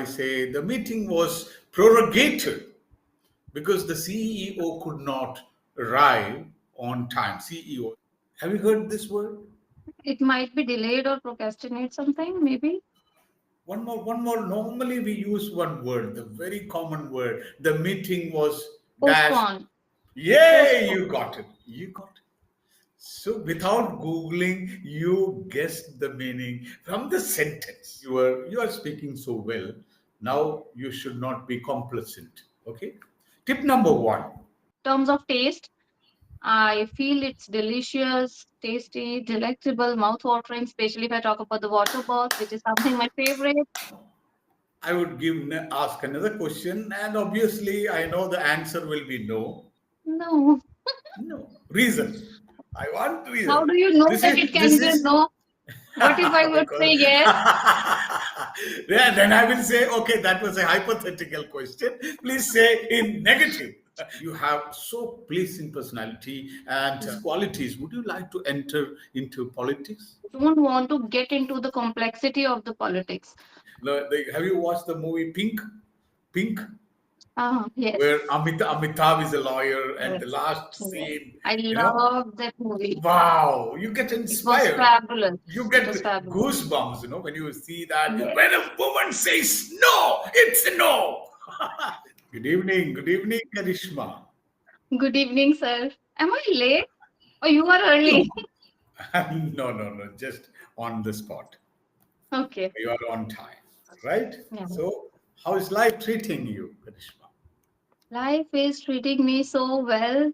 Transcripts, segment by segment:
I say the meeting was prorogated because the CEO could not arrive on time. CEO. Have you heard this word? It might be delayed or procrastinate something, maybe. One more. Normally we use one word, the very common word. The meeting was dash. Postpone. Yay, Postpone. you got it. You got it. So without Googling, you guessed the meaning from the sentence. You are speaking so well. Now you should not be complacent. Okay. Tip number one. Terms of taste, I feel it's delicious, tasty, delectable, mouth-watering, especially if I talk about the water bath, which is something my favorite. Now I would ask another question, and obviously I know the answer will be no. No. No reason. I want How reason. do you know This that is it this can be a is no? What if I would say because yes? yeah, then I will say, okay, that was a hypothetical question. Please say in negative. You have so pleasing personality and qualities. Would you like to enter into politics? Don't want to get into the complexity of the politics. Have you watched the movie Pink? Pink, Ah, where yes. Amitabh is a lawyer, and the Yes. last Yes. scene, I you know, love that movie. wow, you get It was inspired. You fabulous. It was get fabulous. goosebumps, when you see that. When Yes. a woman says no, it's a no. Good evening, Karishma. Good evening, sir. Am I late? Oh, you are You, early. no, just on the spot. Okay. You are on time, right? Yeah. So, how is life treating you, Karishma? Life is treating me so well.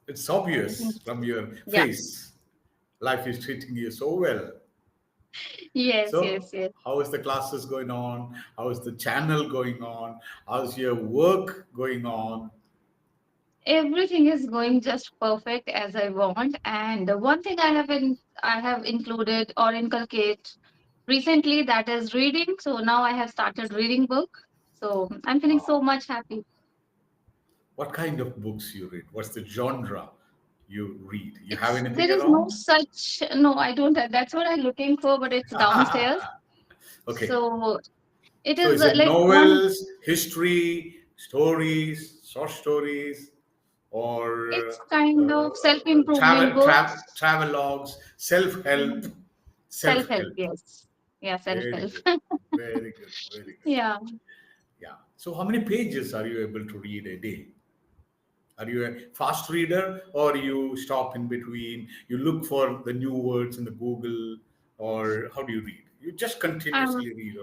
It's Everything. obvious from your Yeah. face. Life is treating you so well. Yes, So, yes, yes. how is the classes going on? How is the channel going on? How's your work going on? Everything is going just perfect as I want. And the one thing I have included or inculcate recently, that is reading. So now I have started reading book. So I'm feeling so Wow. much happy. What kind of books you read? What's the genre you read? You have anything There is no around? such, no, I don't have. That's what I'm looking for, but it's downstairs. Okay. So it So is is it like one, novels, history, stories, short stories, or it's kind of self-improvement books, travelogues, self-help, self-help, self-help. yes. Yeah, Very self-help. good. Very good. Very good. Yeah. Yeah. So how many pages are you able to read a day? Are you a fast reader, or you stop in between? You look for the new words in the Google, or how do you read? You just Um, continuously read.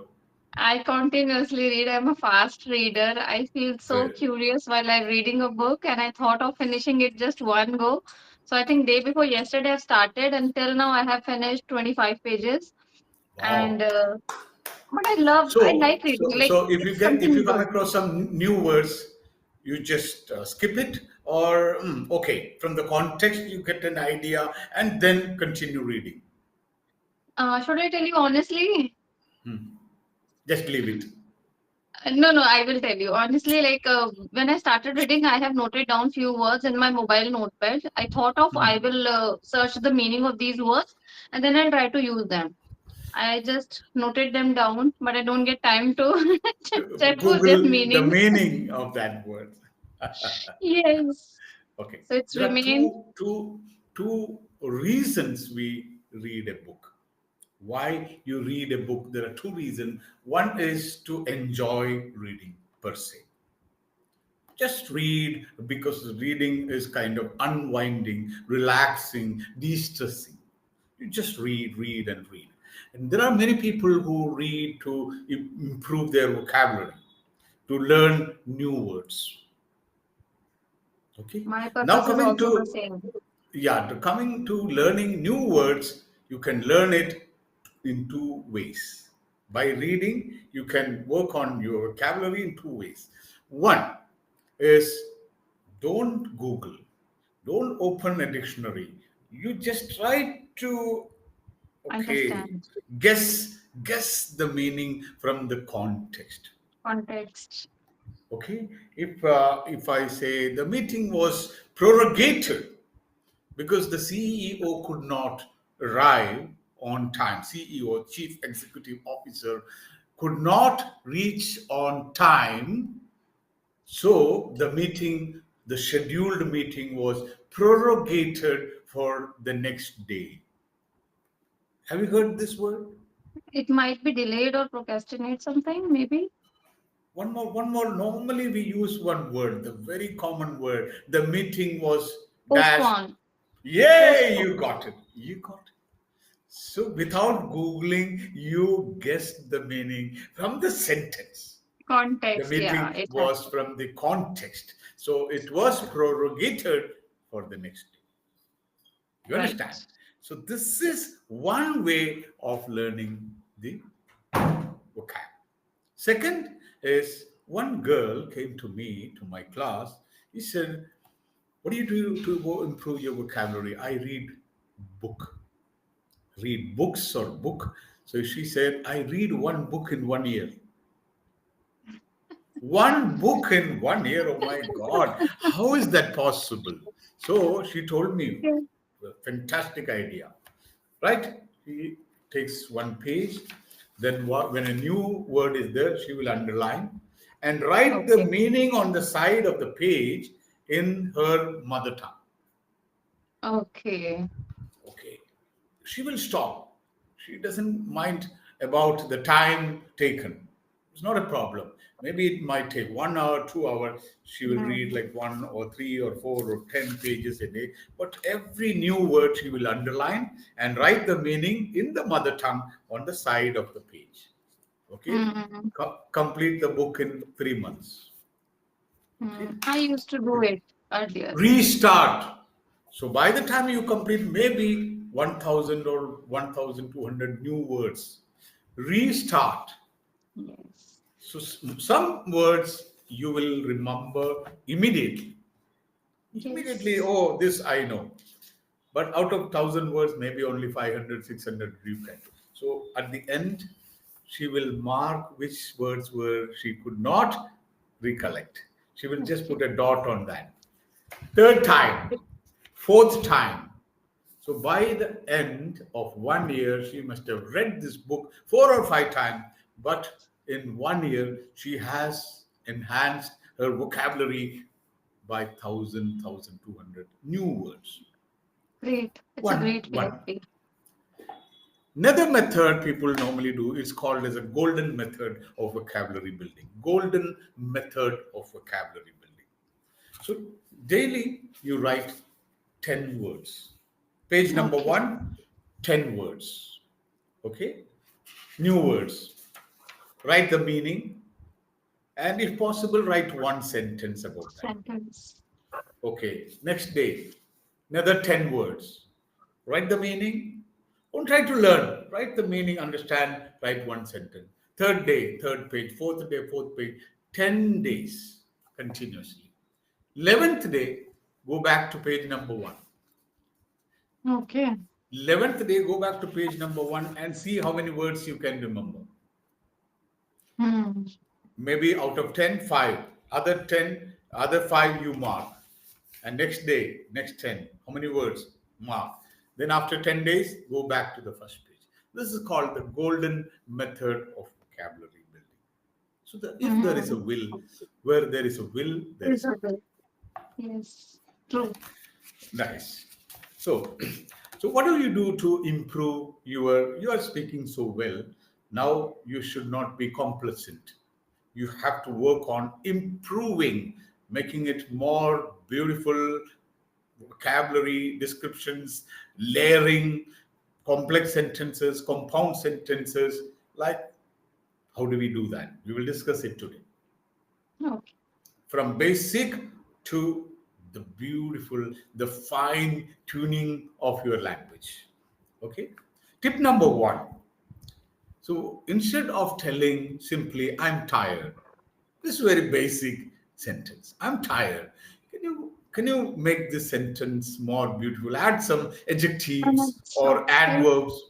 I continuously read. I'm a fast reader. I feel so Well, curious while I'm reading a book, and I thought of finishing it just one go. So I think day before yesterday I've started. Until now I have finished 25 pages. And wow. but I So, like reading. so, Like so it's if something you come good. across some new words, you just skip it, or okay, from the context you get an idea and then continue reading. Should I tell you honestly? Just leave it. No, no, I will tell you. Honestly, like when I started reading, I have noted down few words in my mobile notepad. I thought of I will search the meaning of these words and then I'll try to use them. I just noted them down, but I don't get time to check for their Google the meanings. meaning of that word. Yes. Okay, So it's there are remained. two reasons we read a book. Why you read a book? There are two reasons. One is to enjoy reading per se. Just read because reading is kind of unwinding, relaxing, de-stressing. You just read, and read. And there are many people who read to improve their vocabulary, to learn new words. Okay. My Now purpose is coming also the to same. coming to learning new words, you can learn it in two ways. By reading, you can work on your vocabulary in two ways. One is, don't Google, don't open a dictionary. You just try to, okay, Understand. guess the meaning from the context. Context. Okay, if I say the meeting was prorogated because the CEO could not arrive on time. CEO, Chief Executive Officer, could not reach on time, so the meeting, the scheduled meeting was prorogated for the next day. Have you heard this word? It might be delayed or procrastinate something, maybe. One more. Normally we use one word, the very common word. The meeting was dashed. Postpone. Yay, Postpone. you got it. You got it. So without Googling, you guessed the meaning from the sentence. The Context, yeah, meeting it has. was from the context. So it was prorogated for the next day. You Right. understand? So this is one way of learning the vocab. Second is one girl came to me, to my class. He said, what do you do to improve your vocabulary? I read books or book. So she said, I read one book in 1 year. One book in 1 year. Oh my God. How is that possible? So she told me, Okay. a fantastic idea, right? He takes one page, then when a new word is there, she will underline and write the Okay. meaning on the side of the page in her mother tongue. Okay. Okay. She will stop. She doesn't mind about the time taken. It's not a problem. Maybe it might take 1 hour, 2 hours. She will read Hmm. like one or three or four or 10 pages a day. But every new word she will underline and write the meaning in the mother tongue on the side of the page. Okay. Hmm. Complete the book in 3 months. Okay. I used to do it earlier. Restart. So by the time you complete maybe 1000 or 1200 new words, restart. Yes. So some words you will remember immediately. Immediately, Yes. oh, this I know. But out of 1000 words, maybe only 500, 600 you can. So at the end, she will mark which words were she could not recollect. She will just Okay. put a dot on that. Third time, fourth time. So by the end of 1 year, she must have read this book 4 or 5 times, but in 1 year, she has enhanced her vocabulary by 1,200 new words. Great. It's a One, great way of one. being. Another method people normally do is called as a golden method of vocabulary building. Golden method of vocabulary building. So daily you write 10 words. Page number Okay. one, 10 words. Okay? New words. Write the meaning and if possible, write one sentence about that. Sentence. Okay. Next day, another 10 words. Write the meaning. Don't try to learn. Write the meaning, understand, write one sentence. Third day, third page. Fourth day, fourth page. 10 days continuously. 11th day, go back to page number one. Okay. 11th day, go back to page number one and see how many words you can remember. Hmm. Maybe out of 10, 5. Other 10, other 5 you mark. And next day, next 10, how many words? Mark. Then after 10 days, go back to the first page. This is called the golden method of vocabulary building. So if there is a Hmm. will, where there is a will, there is a way. Reasonable. Yes. True. Nice. So, so what do you do to improve you are speaking so well. Now you should not be complacent. You have to work on improving, making it more beautiful, vocabulary, descriptions, layering, complex sentences, compound sentences. Like, how do we do that? We will discuss it today. Okay. From basic to the beautiful, the fine tuning of your language. Okay. Tip number one. So instead of telling simply, I'm tired, this very basic sentence, I'm tired. Can you make this sentence more beautiful? Add some I'm adjectives or exhausted. adverbs.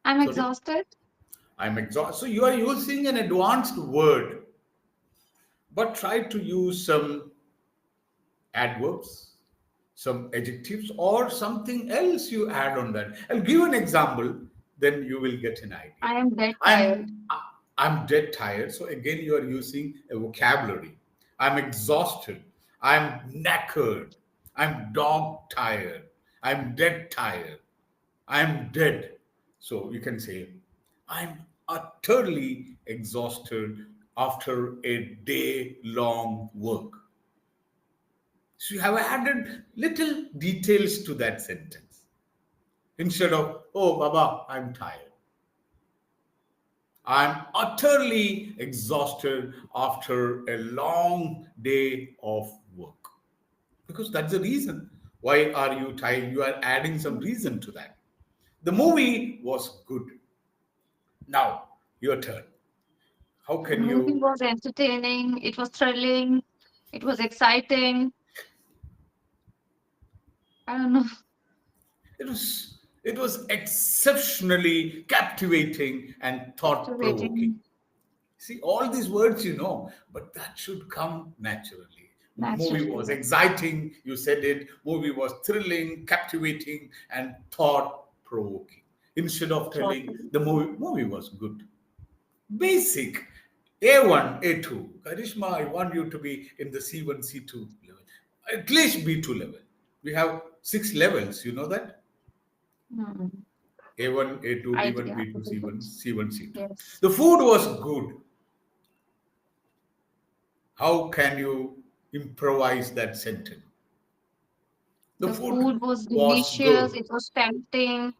I'm Sorry, exhausted. I'm exhausted. So you are using an advanced word, but try to use some adverbs, some adjectives, or something else you add on that. I'll give an example, then you will get an idea. I am dead tired. I'm I'm dead tired. So again, you are using a vocabulary. I'm exhausted. I'm knackered. I'm dog tired. I'm dead tired. I'm dead. So you can say, I'm utterly exhausted after a day long work. So you have added little details to that sentence. Instead of, oh, Baba, I'm tired. I'm utterly exhausted after a long day of work. Because that's the reason. Why are you tired? You are adding some reason to that. The movie was good. Now, your turn. How The can movie you? was entertaining, it was thrilling, it was exciting. I don't know, It was exceptionally captivating and thought provoking. captivating, See, all these words but that should come naturally. Movie naturally, was yes. exciting, you said it. Movie was thrilling, captivating, and thought provoking. Instead of telling Thoughtful. the movie was good. Basic A1, A2. Karishma, I want you to be in the C1, C2 level, at least B2 level. We have 6 levels, you know that? Hmm. A1, A2, B1, Idea. B2, C1, C1, C2. Yes. The food was good. How can you improvise that sentence? The The food food was was delicious, good. it was tempting,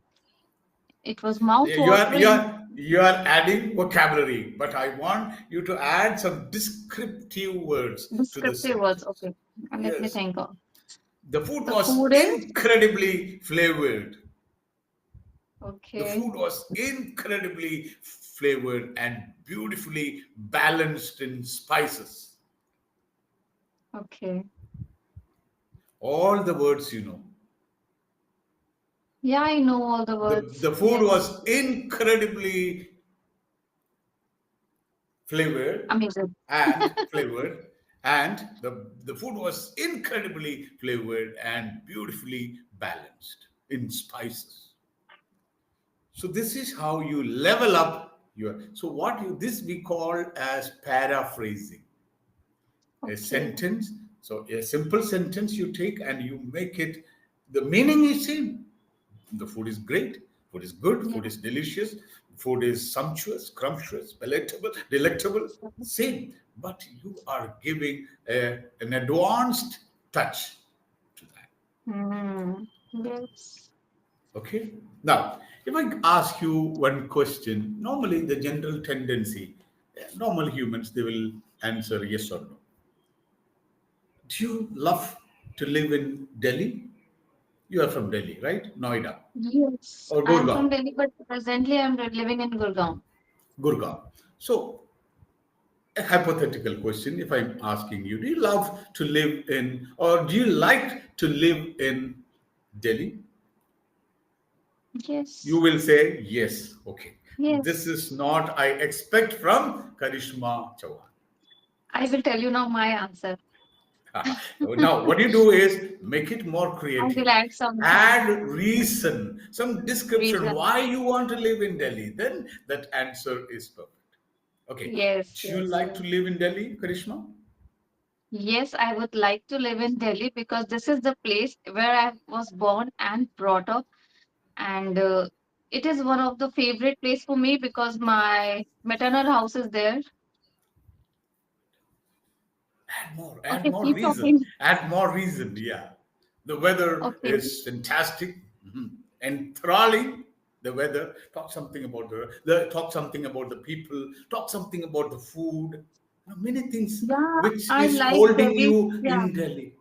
it was Yeah, You are you mouth-watering, are you are adding vocabulary, but I want you to add some descriptive words to the descriptive words. sentence. Okay, let me Yes, think of. the food The was food is incredibly flavored. The okay, food was incredibly flavored and beautifully balanced in spices. okay. All the words Yeah, I know all the The words. food Yes, was incredibly flavored amazing. and flavored and the food was incredibly flavored and beautifully balanced in spices. So this is how you level up your, so what you this we call as paraphrasing a Okay, sentence. So a simple sentence you take and you make it, the meaning is same. The food is great, food is good, yeah. food is delicious, food is sumptuous, scrumptious, palatable, delectable, same. But you are giving an advanced touch to that. Hmm. Yes. Okay. Now, if I ask you one question, normally the general tendency, normal humans, they will answer yes or no. Do you love to live in Delhi? You are from Delhi, right? Noida Yes, or I'm from Gurgaon? Delhi, but presently I'm living in Gurgaon. Gurgaon. So, a hypothetical question, if I'm asking you, do you love to live in, or do you like to live in Delhi? You Yes, will say yes. Okay. This yes. is not I expect from Karishma Chauhan. I will tell you now my answer. Now, what you do is make it more I creative. will add some Add reason, some description reason. why you want to live in Delhi. Then that answer is perfect. Okay. Yes, Do you yes, like yes. to live in Delhi, Karishma? Yes, I would like to live in Delhi because this is the place where I was born and brought up, and it is one of the favorite place for me because my maternal house is there. Add Okay, more keep reason, talking. add more reason. Yeah. The weather Okay, is fantastic, enthralling. The weather, talk something about talk something about the people, talk something about the food, many things yeah, which I is like holding Delhi. you Yeah, in Delhi.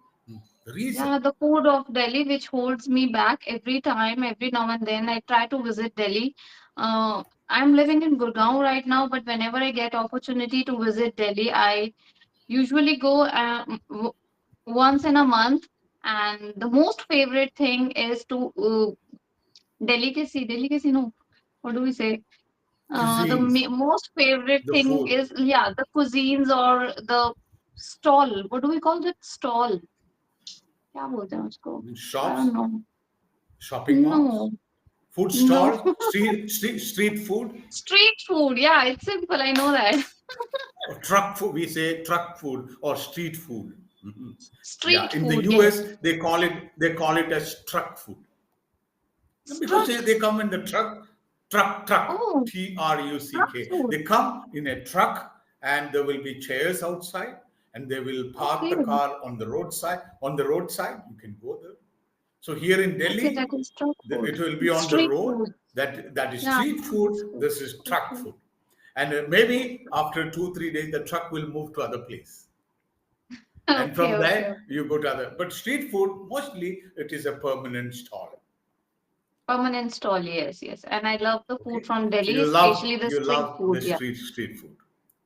The reason. yeah, the food of Delhi, which holds me back every time, every now and then. I try to visit Delhi. I'm living in Gurgaon right now, but whenever I get opportunity to visit Delhi, I usually go once in a month. And the most favorite thing is to delicacy. No, what do we say? The Cuisines, most favorite the thing food, is, yeah, the cuisines or the stall. What do we call it? Stall. क्या बोलते हैं उसको? I shops, don't know. shopping malls, No. Food No. stall, street food, Street food. Yeah, it's simple. I know that. or truck food. We say truck food or street food. Mhm. Yeah, Street in the food. US Yes. they call it as truck food because Struck. they come in the truck, Oh, truck truck. food. They come in a truck and there will be chairs outside and they will park Okay. the car on the roadside. On the roadside, you can go there. So here in Okay, that Delhi, is truck food. it will be It's on the street road. food. That is Yeah. street food. Street This is food. truck Okay. food, and maybe after 2 3 days, the truck will move to other place, and Okay. from Okay. there you go to other. But street food mostly it is a permanent stall. Permanent stall. Yes. Yes. And I love the food Okay, from so Delhi, you especially love the you street love food. the Yeah. street food.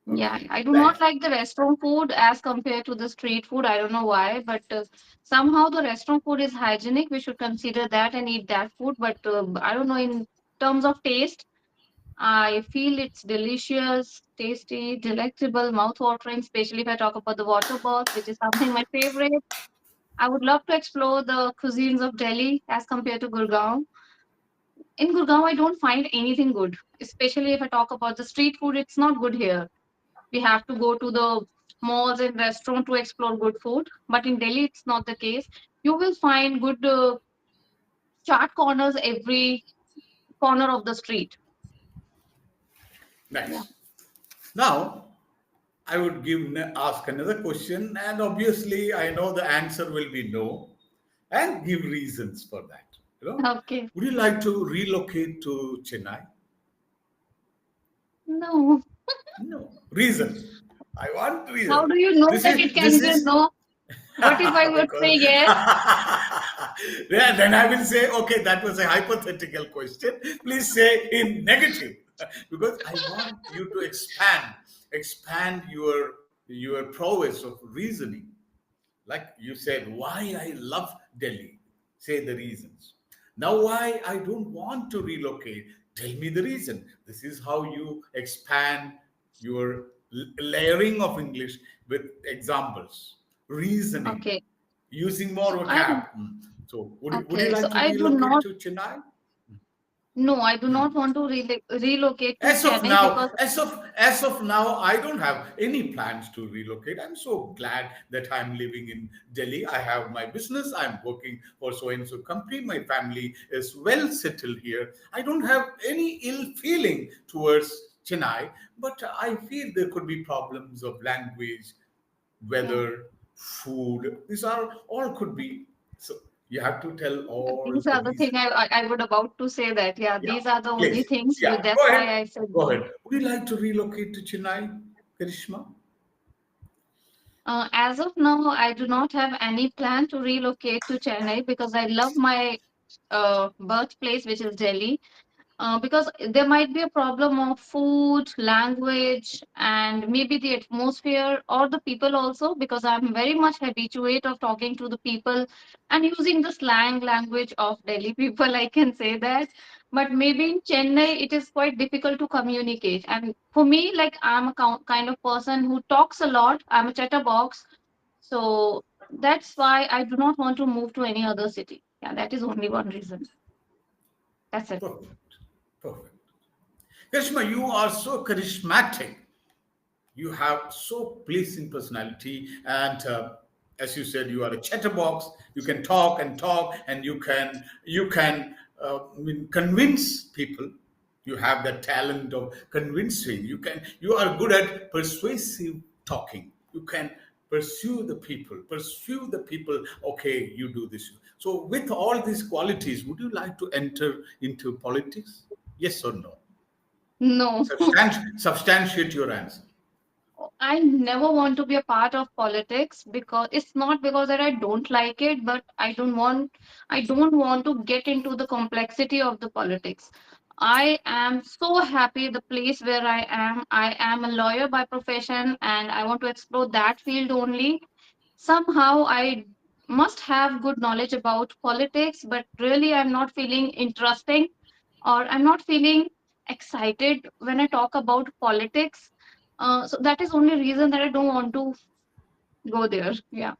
Yeah, Okay, I do not thanks. like the restaurant food as compared to the street food. I don't know why, but somehow the restaurant food is hygienic. We should consider that and eat that food. But I don't know, in terms of taste, I feel it's delicious, tasty, delectable, mouth-watering, especially if I talk about the water bath, which is something my favorite. I would love to explore the cuisines of Delhi as compared to Gurgaon. In Gurgaon, I don't find anything good, especially if I talk about the street food, it's not good here. We have to go to the malls and restaurant to explore good food, but in Delhi it's not the case. You will find good chaat corners every corner of the street. Yeah. Nice. Now I would ask another question, and obviously I know the answer will be no, and give reasons for that. You know, Okay. would you like to relocate to Chennai? No. No. Reason. I want How reason. do you know This that it is can this be a is no? What if I would say because yes? yeah, then I will say, okay, that was a hypothetical question. Please say in negative. Because I want you to expand your prowess of reasoning. Like you said, why I love Delhi. Say the reasons. Now, why I don't want to relocate. Tell me the reason. This is how you expand your layering of English with examples, reasoning, Okay. using more So I vocab. So, would you okay. So like to I do relocate not to Chennai? no, I do not want to relocate to As of Chennai now, because as of now, I don't have any plans to relocate. I'm so glad that I'm living in Delhi. I have my business. I'm working for so and so company. My family is well settled here. I don't have any ill feeling towards Chennai, but I feel there could be problems of language, yeah. weather, food. These are all could be. So you have to tell all These the are the thing reasons. I would about to say that. Yeah, Yeah, these are the only please. things. Yeah, That's go ahead. why I said Go no. ahead. Would you like to relocate to Chennai, Karishma? As of now, I do not have any plan to relocate to Chennai because I love my birthplace, which is Delhi. Because there might be a problem of food, language, and maybe the atmosphere or the people also, because I'm very much habituate of talking to the people and using the slang language of Delhi people, I can say that. But maybe in Chennai, it is quite difficult to communicate. And for me, like I'm a kind of person who talks a lot. I'm a chatterbox. So that's why I do not want to move to any other city. Yeah, that is only one reason. That's it. Perfect. Perfect. Karishma, you are so charismatic. You have so pleasing personality, and as you said, you are a chatterbox. You can talk, and you can convince people. You have the talent of convincing. You are good at persuasive talking. You can pursue the people. Okay, you do this. So with all these qualities, would you like to enter into politics? Yes or no? No. Substantiate your answer. I never want to be a part of politics because it's not because that I don't like it, but I don't want to get into the complexity of the politics. I am so happy the place where I am. I am a lawyer by profession and I want to explore that field only. Somehow I must have good knowledge about politics, but really I'm not feeling interesting or I'm not feeling excited when I talk about politics. So that is only reason that I don't want to go there. Yeah.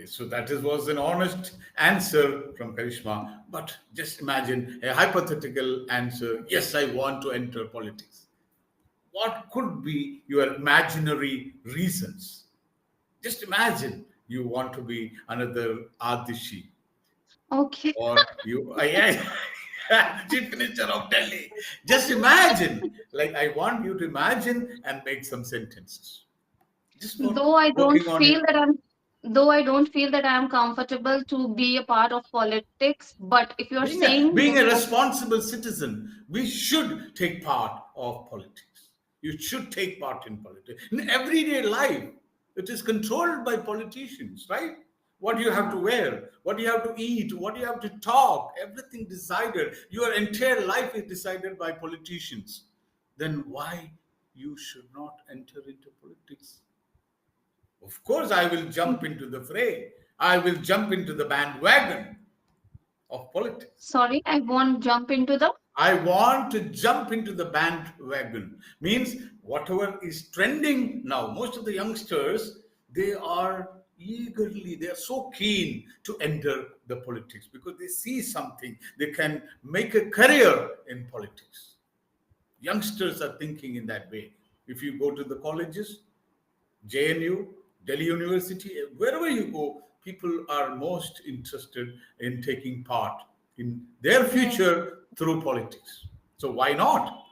So that is, was an honest answer from Karishma. But just imagine a hypothetical answer. Yes, I want to enter politics. What could be your imaginary reasons? Just imagine you want to be another Adishi, Okay. or you, chief minister of Delhi. Just imagine, like I want you to imagine and make some sentences just for Though I don't working on feel it. that I'm though I don't feel that I am comfortable to be a part of politics, but if you're saying Being that a responsible citizen, we should take part of politics. You should take part in politics. In everyday life, it is controlled by politicians, right? What you have yeah. to wear, what you have to eat, what you have to talk, everything decided. Your entire life is decided by politicians. Then why you should not enter into politics? Of course, I will jump into the fray. I will jump into the bandwagon of politics. Sorry, I won't jump into the I want to jump into the bandwagon. Means whatever is trending now, most of the youngsters, they are eagerly, they are so keen to enter the politics because they see something. They can make a career in politics. Youngsters are thinking in that way. If you go to the colleges, JNU, Delhi University, wherever you go, people are most interested in taking part in their yes. future through politics. So why not?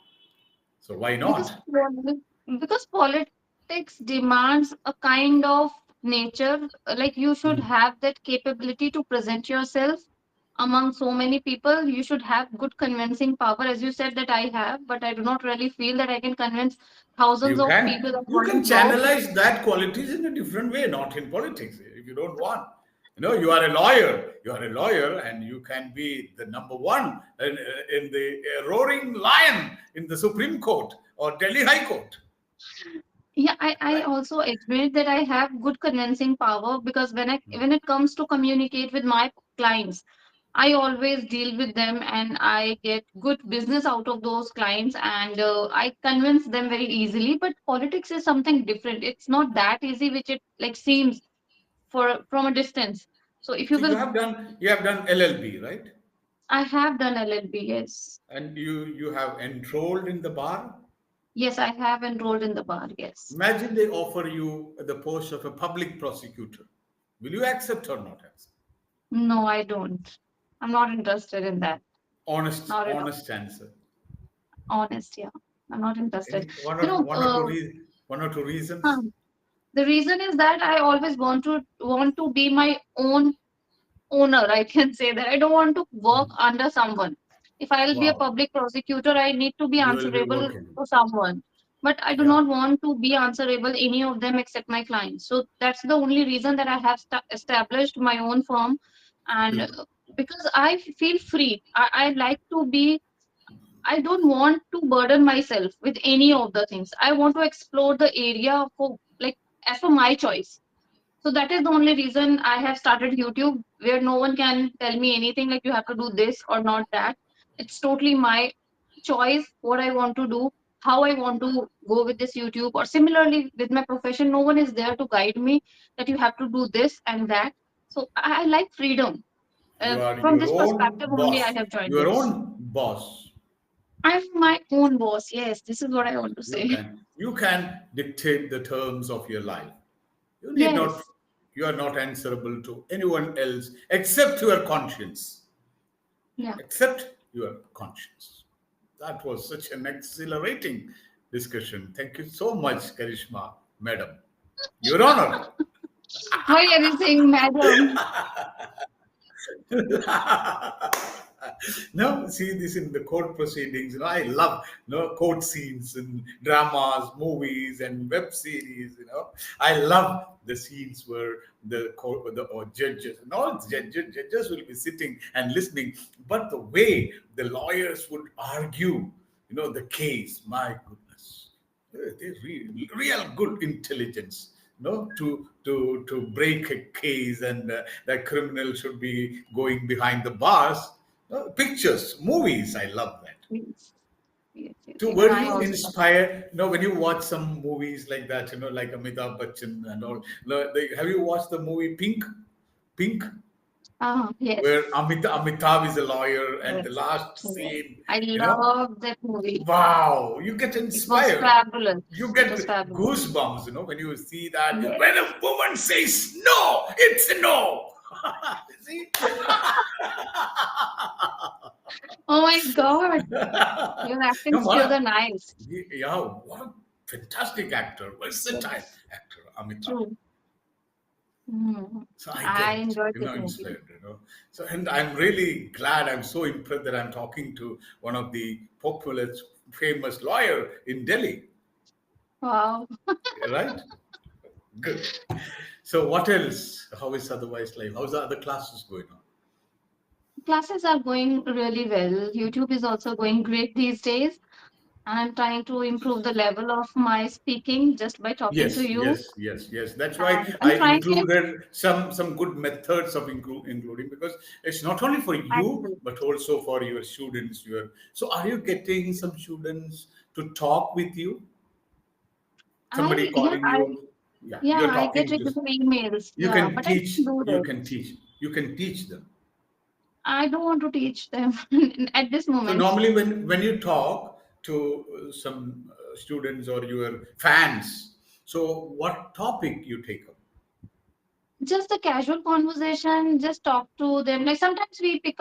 So why Because not? because politics demands a kind of nature, like you should Mhm. have that capability to present yourself among so many people. You should have good convincing power, as you said that I have, but I do not really feel that I can convince thousands of people that You want can to vote. channelize that qualities in a different way, not in politics, if you don't want. You are a lawyer. You are a lawyer, and you can be the number one in the roaring lion in the Supreme Court or Delhi High Court, Yeah, I right? also admit that I have good convincing power because when it comes to communicate with my clients, I always deal with them and I get good business out of those clients and I convince them very easily. But politics is something different. It's not that easy, which it like seems for from a distance. So if you So will, you have done LLB, right? I have done LLB. Yes, And you have enrolled in the bar. yes, I have enrolled in the bar. Yes, Imagine they offer you the post of a public prosecutor. Will you accept or not accept? no, I don't. I'm not interested in that. Not at all. Honest answer. Honest, yeah, I'm not interested. Any You know, one or two huh, reasons? the reason is that I always want to be my own owner. I can say that I don't want to work under someone. If I'll be a Wow, public prosecutor, I need to be you will be answerable working. to someone. But I do Yeah, not want to be answerable any of them except my clients. So that's the only reason that I have established my own firm, and because I feel free. I like to be. I don't want to burden myself with any of the things. I want to explore the area for like as for my choice. So that is the only reason I have started YouTube, where no one can tell me anything like you have to do this or not that. It's totally my choice what I want to do, how I want to go with this YouTube. Or similarly with my profession, no one is there to guide me that you have to do this and that. So I like freedom. you are From your this own perspective only, I boss. have joined Your this. own boss. I'm my own boss. Yes, this is what I want to say. You can dictate the terms of your life. You need not. Yes. You are not answerable to anyone else except your conscience. Yeah. Except your conscience. That was such an exhilarating discussion. Thank you so much, Karishma, madam. Your Honor. Why are you saying madam? No, see this in the court proceedings. I love court scenes in dramas, movies, and web series. I love the scenes where the court, or judges, not judges will be sitting and listening, but the way the lawyers would argue, the case. My goodness, they real good intelligence, to break a case, and that criminal should be going behind the bars. Pictures, movies, I love that. Yes. Yes, yes. So Even were I you also love that. inspired, when you watch some movies like that, like Amitabh Bachchan and all, have you watched the movie Pink? Pink, where Yes. Amitabh is a lawyer, and the Yes. last Yes. scene, I you know, love that movie. wow, you get It was inspired. You fabulous. It get was fabulous. goosebumps, when you see that. When a Yes. woman says no, it's a no. See? Oh my God. Your acting No, skills are nice. yeah, what a fantastic actor, versatile Yes. actor, Amitabh. True. Mm. So I I get, enjoyed that movie. inspired. So, and I'm really glad, I'm so impressed that I'm talking to one of the popular, famous lawyer in Delhi, Wow. right? Good. So what else? How is otherwise life? How's the other classes going on? Classes are going really well. YouTube is also going great these days. And I'm trying to improve the level of my speaking just by talking to Yes, you. yes, yes, yes. That's why And I I'm trying to included some good methods of including, because it's not only for you actually. but also for your students. So are you getting some students to talk with you? Somebody calling you? Yeah, Yeah, you're I get talking to. regular emails. You Yeah, can but I teach. don't do You that. can teach. You can teach them. I don't want to teach them at this So moment. normally, when you talk to some students or your fans, so what topic you take up? Just a casual conversation, just talk to them. Like sometimes we pick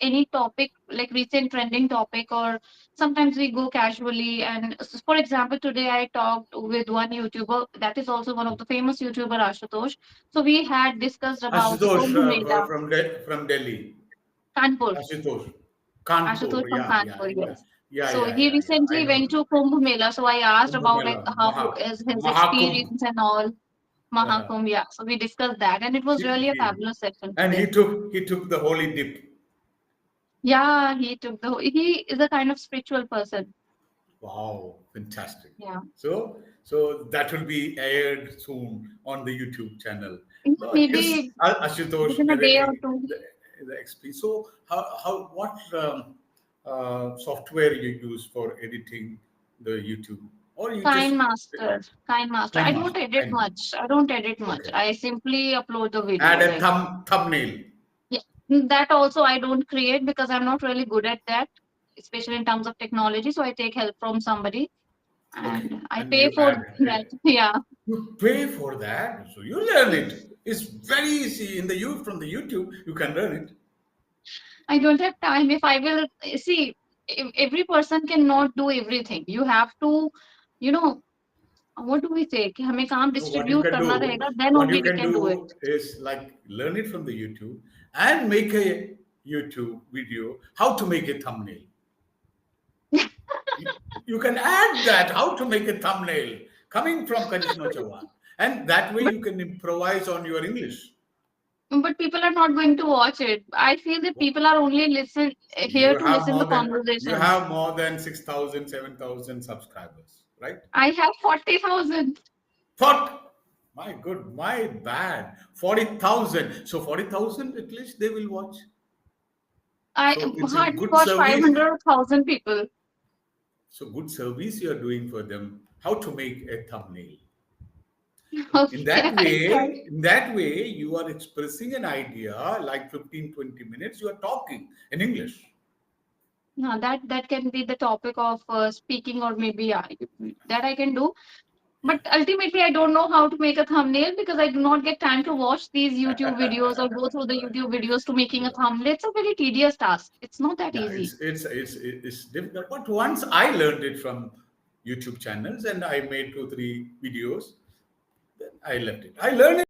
any topic, like recent trending topic, or sometimes we go casually. And for example, today I talked with one YouTuber that is also one of the famous YouTuber, Ashutosh. So we had discussed about the Ashutosh Kumbh Mela, from Delhi. Kanpur. Ashutosh, Kanpur. Ashutosh from Yeah, yeah, Kanpur, yeah, yes. yeah, So yeah, he yeah, yeah. I recently know went him. to Kumbh Mela. So I asked Kumbh about like Mela, how is his Mahakumbh. experience and all. Uh-huh. Mahakumbh, yeah. So we discussed that, and it was really a He, fabulous session and today. he took the holy dip. Yeah, he is a kind of spiritual person. Wow, fantastic. Yeah. So that will be aired soon on the YouTube channel. Yeah, No, his maybe Ashutosh within a day or narrating two. the experience. So how what software you use for editing the YouTube, or you just Kind master, kind master. I Kind don't Master, edit Kind Master. much. I don't edit much. Okay. I simply upload the Add video. a Like, thumbnail. yeah, that also I don't create because I'm not really good at that, especially in terms of technology. So I take help from somebody Okay, and I and pay you for add that. it. Yeah. You pay for that, so you learn Yes. it. It's very easy in the you from the YouTube. You can learn it. I don't have time. If I will see, if every person cannot do everything. You have to, you know, what do we say? कि हमें काम So distribute करना रहेगा, then what you only we can can do it. do is like learn it from the YouTube and make a YouTube video how to make a thumbnail. You, you can add that how to make a thumbnail coming from Kanishno Chawan, and that way But you can improvise on your English. but people are not going to watch it. I feel that people are only listen here You to have listen more to than you conversations. have more than 6,000, 7,000 subscribers, right? I have 40,000. What? My bad. 40,000. So 40,000 at least they will watch. I So it's a hardly good watch service. 500,000 people. So good service you are doing for them. How to make a thumbnail. Okay, I try. In that way, you are expressing an idea like 15, 20 minutes. You are talking in English. No, that can be the topic of speaking, or maybe yeah, that I can do. Yeah. But ultimately, I don't know how to make a thumbnail because I do not get time to watch these YouTube videos or go through the Right. YouTube videos to making a Yeah. thumbnail. It's a very tedious task. It's not that Yeah, easy. it's difficult. But once I learned it from YouTube channels and I made 2, 3 videos, then I left it. I learned